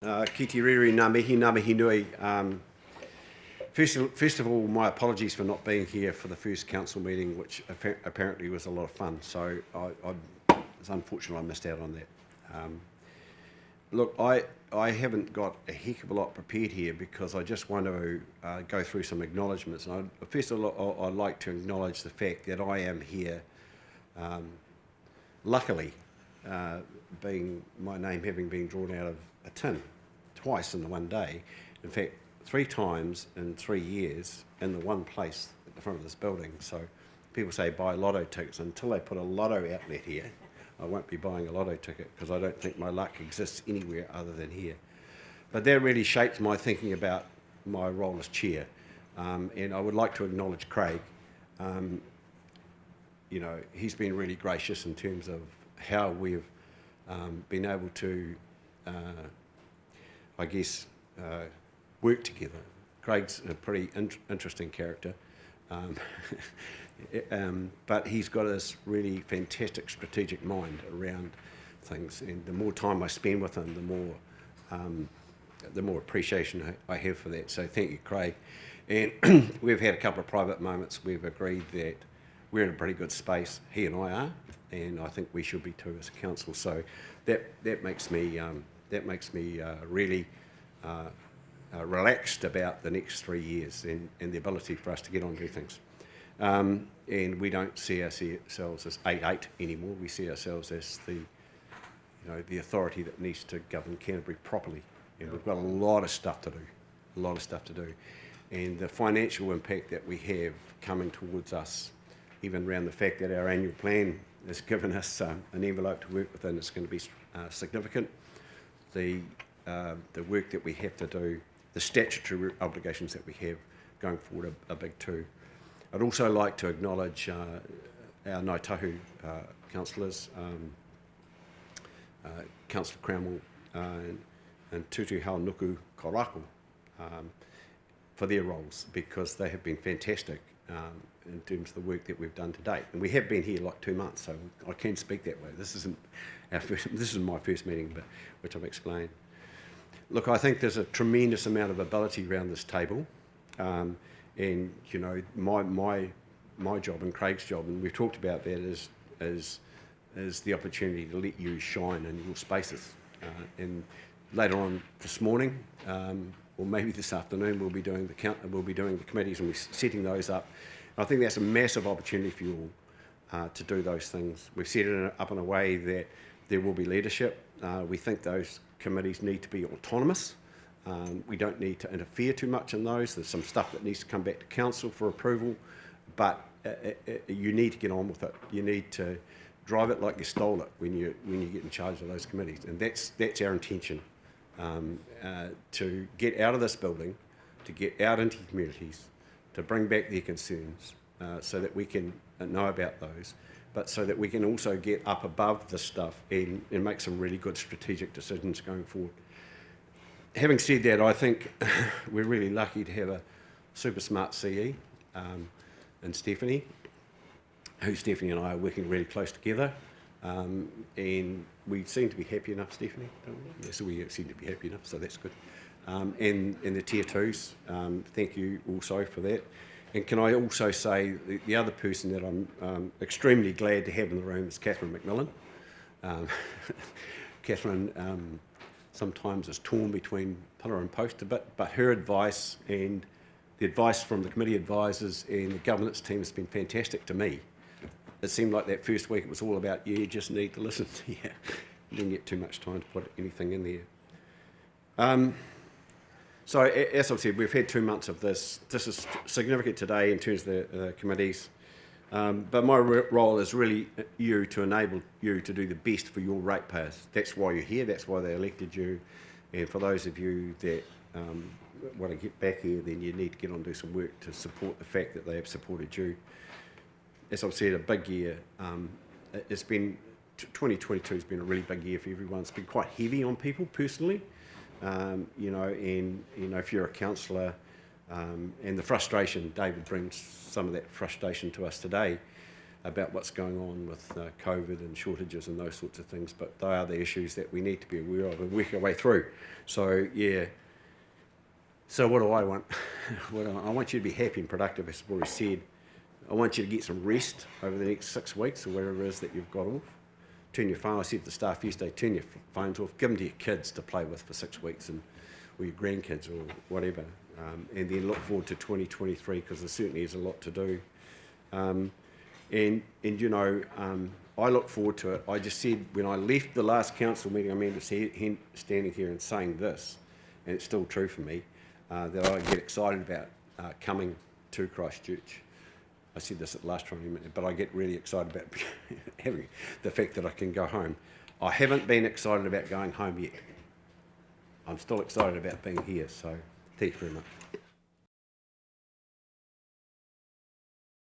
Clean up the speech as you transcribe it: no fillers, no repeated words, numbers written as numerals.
Ki te riri ngā mihi nui. First of all, my apologies for not being here for the first council meeting, which apparently was a lot of fun. So it's unfortunate I missed out on that. Look, I haven't got a heck of a lot prepared here because I just want to go through some acknowledgements. And first of all, I'd like to acknowledge the fact that I am here, luckily, my name having been drawn out of a tin twice in the one day. In fact, 3 times in 3 years in the one place at the front of this building. So people say buy lotto tickets. Until they put a lotto outlet here, I won't be buying a lotto ticket because I don't think my luck exists anywhere other than here. But that really shapes my thinking about my role as chair. And I would like to acknowledge Craig. You know, he's been really gracious in terms of how we've been able to, I guess, work together. Craig's a pretty interesting character, but he's got this really fantastic strategic mind around things, and the more time I spend with him, the more appreciation I have for that. So thank you, Craig. And we've had a couple of private moments. We've agreed that we're in a pretty good space, he and I are, and I think we should be too as a council. So that makes me really relaxed about the next 3 years and the ability for us to get on and do things. And we don't see ourselves as 8-8 anymore. We see ourselves as the authority that needs to govern Canterbury properly. And we've got a lot of stuff to do. And the financial impact that we have coming towards us, even around the fact that our annual plan has given us an envelope to work within, is going to be significant. The work that we have to do, the statutory obligations that we have going forward are big too. I'd also like to acknowledge our Ngāi Tahu councillors, Councillor Cranwell and Tutu Haunuku Korako, for their roles, because they have been fantastic in terms of the work that we've done to date. And we have been here like 2 months, so I can speak that way. This is my first meeting, but which I've explained. Look, I think there's a tremendous amount of ability around this table, and you know, my job and Craig's job, and we've talked about that, is the opportunity to let you shine in your spaces. And later on this morning, or maybe this afternoon, we'll be doing the committees and we're setting those up. And I think that's a massive opportunity for you all to do those things. We've set it up in a way that there will be leadership. We think those committees need to be autonomous. We don't need to interfere too much in those. There's some stuff that needs to come back to council for approval, but you need to get on with it. You need to drive it like you stole it when you get in charge of those committees, and that's our intention, to get out of this building, to get out into communities, to bring back their concerns, so that we can know about those, but so that we can also get up above this stuff and make some really good strategic decisions going forward. Having said that, I think we're really lucky to have a super smart CE in Stephanie, who Stephanie and I are working really close together, and we seem to be happy enough, Stephanie, don't we? Yes, we seem to be happy enough, so that's good. And the Tier 2s, thank you also for that. And can I also say the other person that I'm extremely glad to have in the room is Catherine McMillan. Catherine sometimes is torn between pillar and post a bit, but her advice and the advice from the committee advisors and the governance team has been fantastic to me. It seemed like that first week it was all about, you just need to listen to you. Didn't get too much time to put anything in there. So as I've said, we've had 2 months of this. This is significant today in terms of the committees. But my role is really to enable you to do the best for your ratepayers. That's why you're here, that's why they elected you. And for those of you that want to get back here, then you need to get on and do some work to support the fact that they have supported you. As I've said, a big year. It's been 2022 has been a really big year for everyone. It's been quite heavy on people personally, you know, and you know, if you're a councillor, and the frustration, David brings some of that frustration to us today. about what's going on with COVID and shortages and those sorts of things, but they are the issues that we need to be aware of and work our way through. So, yeah. So what do I want? I want you to be happy and productive, as I've already said. I want you to get some rest over the next 6 weeks or whatever it is that you've got off. Turn your phone, I said to the staff yesterday, turn your phones off, give them to your kids to play with for 6 weeks, or your grandkids or whatever, and then look forward to 2023, because there certainly is a lot to do. And you know, I look forward to it. I just said when I left the last council meeting, I remember standing here and saying this, and it's still true for me, that I get excited about coming to Christchurch. I said this at the last training meeting, but I get really excited about having the fact that I can go home. I haven't been excited about going home yet. I'm still excited about being here, so thank you very much.